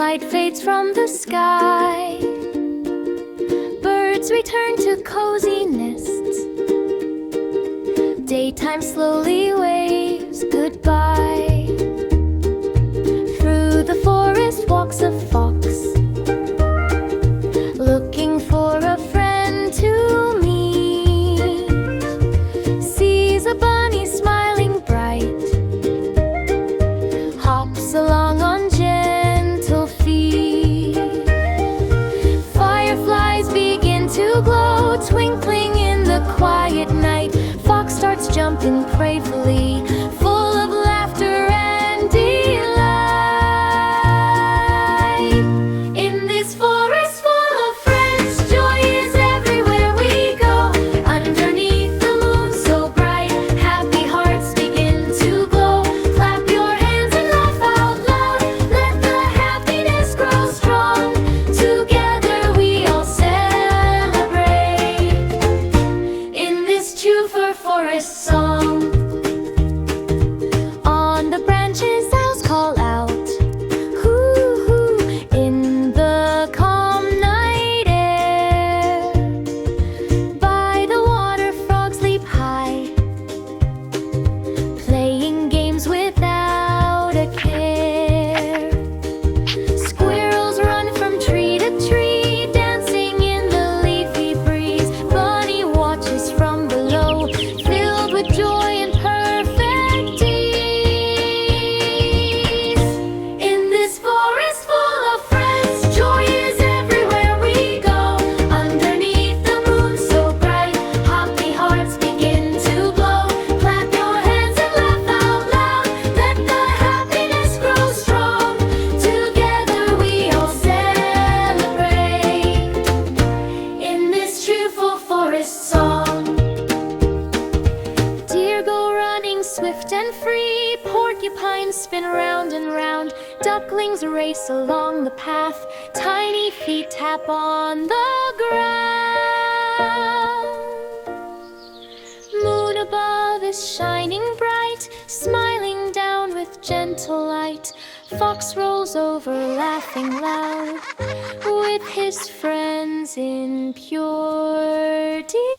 Moonlight fades from the sky. Birds return to cozy nests. Daytime slowly waves goodbye. Through the forest walks a fox, looking for a friend to meet. Sees a bunny smiling bright, hops along on gentle feet. Fireflies begin to glow, twinkling in the quiet night. Fox starts jumping playfully, full of laughter and delight. In this forest full of friends, joy is everywhere we go. Underneath the moon so bright, happy hearts begin to glow. Clap your hands and laugh out loud, let the happiness grow strong. Together we all celebrate in this true forest song. On the branches owls call out, hoo hoo, in the calm night air. By the water frogs leap high, playing games without a care. Squirrels run from tree to tree, dancing in the leafy breeze. Bunny watches from below, filled with joy and perfect ease. In this forest full of friends, joy is everywhere we go. Underneath the moon so bright, happy hearts begin to glow. Clap your hands and laugh out loud, let the happiness grow strong. Together we all celebrate in this truthful forest song. Deer go running swift and free, porcupines spin round and round. Ducklings race along the path, tiny feet tap on the ground. Moon above is shining bright, smiling down with gentle light. Fox rolls over laughing loud, with his friends in pure delight.